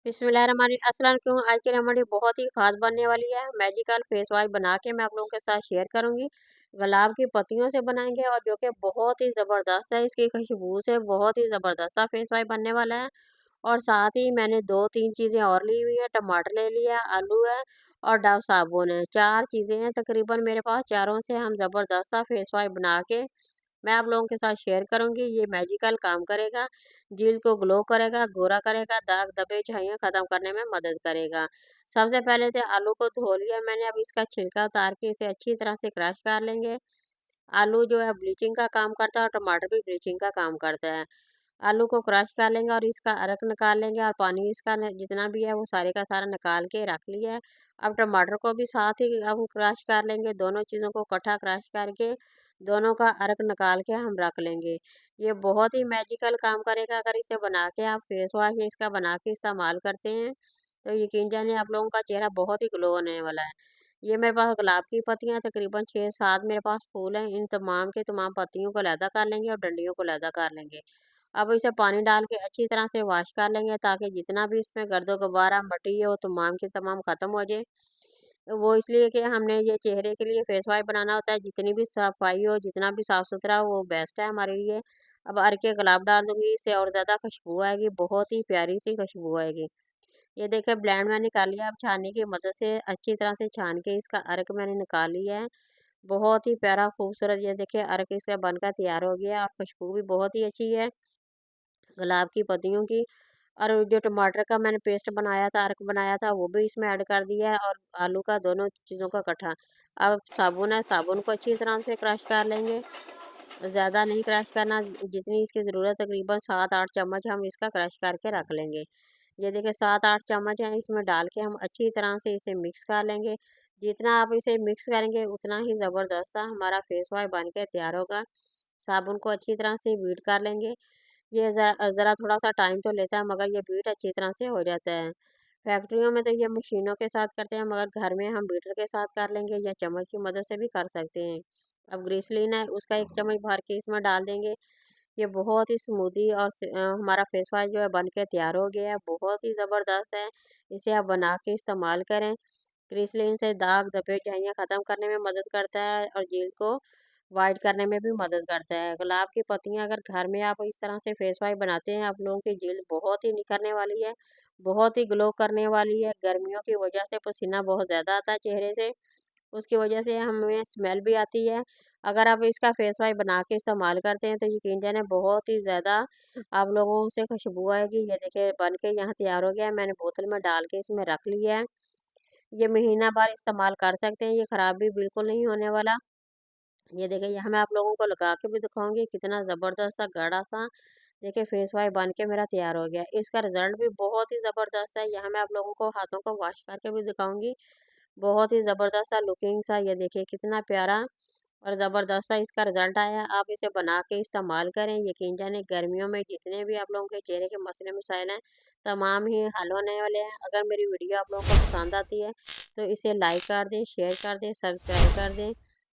बिस्मिल्लाहिर्रहमानिर्रहीम। आज की रेमेडी बहुत ही ख़ास बनने वाली है। मैजिकल फेस वॉश बना के मैं आप लोगों के साथ शेयर करूँगी। गुलाब की पत्तियों से बनाएँगे और जो कि बहुत ही ज़बरदस्त है, इसकी खुशबू से बहुत ही ज़बरदस्त सा फेस वॉश बनने वाला है। और साथ ही मैंने 2-3 चीज़ें और ली हुई है, टमाटर ले लिया, आलू है और डव साबुन है। 4 चीज़ें हैं तकरीबन मेरे पास, चारों से हम ज़बरदस्त सा फेस वॉश बना के मैं आप लोगों के साथ शेयर करूँगी। ये मैजिकल काम करेगा, जल्द को ग्लो करेगा, गोरा करेगा, दाग धब्बे छाइयाँ ख़त्म करने में मदद करेगा। सबसे पहले तो आलू को धो लिया मैंने, अब इसका छिलका उतार के इसे अच्छी तरह से क्रश कर लेंगे। आलू जो है ब्लीचिंग का काम करता है और टमाटर भी ब्लीचिंग का काम करता है। आलू को क्रश कर लेंगे और इसका अरक निकाल लेंगे और पानी इसका जितना भी है वो सारे का सारा निकाल के रख लिया है। अब टमाटर को भी साथ ही अब क्रश कर लेंगे, दोनों चीज़ों को इकट्ठा क्रश करके दोनों का अरक निकाल के हम रख लेंगे। ये बहुत ही मैजिकल काम करेगा। अगर इसे बना के आप फेस वॉश इसका बना के इस्तेमाल करते हैं तो यकीन जानिए आप लोगों का चेहरा बहुत ही ग्लो होने वाला है। ये मेरे पास गुलाब की पत्तियाँ तकरीबन 6-7 मेरे पास फूल हैं। इन तमाम के तमाम पत्तियों को अलहदा कर लेंगे और डंडियों को अलहदा कर लेंगे। अब इसे पानी डाल के अच्छी तरह से वॉश कर लेंगे ताकि जितना भी इसमें गर्दो गुब्बारा मटी है वो तमाम के तमाम ख़त्म हो जाए। वो इसलिए कि हमने ये चेहरे के लिए फेस वॉश बनाना होता है, जितनी भी सफाई हो, जितना भी साफ़-सुथरा हो वो बेस्ट है हमारे लिए। अब अरके के गुलाब डाल दूँगी, इससे और ज़्यादा खुशबू आएगी, बहुत ही प्यारी-सी खुशबू आएगी। ये देखिए ब्लेंड मैंने कर लिया, अब छाननी की मदद से अच्छी तरह से छान के इसका अर्क मैंने निकाल लिया है। बहुत ही प्यारा खूबसूरत ये देखिए अर्क इसका बनकर तैयार हो गया है और खुशबू भी बहुत ही अच्छी है गुलाब की पत्तियों की। और जो टमाटर का मैंने पेस्ट बनाया था, अर्क बनाया था, वो भी इसमें ऐड कर दिया है और आलू का दोनों चीज़ों का इकट्ठा। अब साबुन है, साबुन को अच्छी तरह से क्रश कर लेंगे। ज़्यादा नहीं क्रश करना, जितनी इसकी ज़रूरत तकरीबन 7-8 चम्मच हम इसका क्रश करके रख लेंगे। ये देखिए 7-8 चम्मच हैं, इसमें डाल के हम अच्छी तरह से इसे मिक्स कर लेंगे। जितना आप इसे मिक्स करेंगे उतना ही ज़बरदस्त सा हमारा फेस वॉश बन के तैयार होगा। साबुन को अच्छी तरह से बीट कर लेंगे। ये ज़रा थोड़ा-सा टाइम तो लेता है मगर ये बीट अच्छी तरह से हो जाता है। फैक्ट्रियों में तो ये मशीनों के साथ करते हैं मगर घर में हम बीटर के साथ कर लेंगे या चम्मच की मदद से भी कर सकते हैं। अब ग्लिसरीन है उसका 1 चम्मच भर के इसमें डाल देंगे। ये बहुत ही स्मूदी और हमारा फेस वॉश जो है बन के तैयार हो गया है, बहुत ही ज़बरदस्त है। इसे आप बना के इस्तेमाल करें। ग्लिसरीन से दाग धब्बे झाइयाँ ख़त्म करने में मदद करता है और जल्द को वाइट करने में भी मदद करता है। गुलाब की पत्तियाँ अगर घर में आप इस तरह से फेस वॉश बनाते हैं, आप लोगों की जल्द बहुत ही निखरने वाली है, बहुत ही ग्लो करने वाली है। गर्मियों की वजह से पसीना बहुत ज़्यादा आता है चेहरे से, उसकी वजह से हमें स्मेल भी आती है। अगर आप इसका फेस वॉश बना के इस्तेमाल करते हैं तो यकीन जानिए बहुत ही ज़्यादा आप लोगों से खुशबू आएगी। ये देखिए बन के यहाँ तैयार हो गया है, मैंने बोतल में डाल के इसमें रख लिया है। ये महीना भर इस्तेमाल कर सकते हैं, ये ख़राब भी बिल्कुल नहीं होने वाला। ये देखिए यहाँ मैं आप लोगों को लगा के भी दिखाऊँगी कितना ज़बरदस्त सा गाढ़ा सा देखिए फेस वॉश बन के मेरा तैयार हो गया। इसका रिज़ल्ट भी बहुत ही ज़बरदस्त है। यहाँ मैं आप लोगों को हाथों को वॉश करके भी दिखाऊँगी। बहुत ही ज़बरदस्त सा लुकिंग सा ये देखिए कितना प्यारा और ज़बरदस्त सा इसका रिज़ल्ट आया। आप इसे बना के इस्तेमाल करें। यकीन जानिए गर्मियों में जितने भी आप लोगों के चेहरे के मसले मसाइल हैं, तमाम ही हल होने वाले हैं। अगर मेरी वीडियो आप लोगों को पसंद आती है तो इसे लाइक कर दें, शेयर कर दें, सब्सक्राइब कर दें।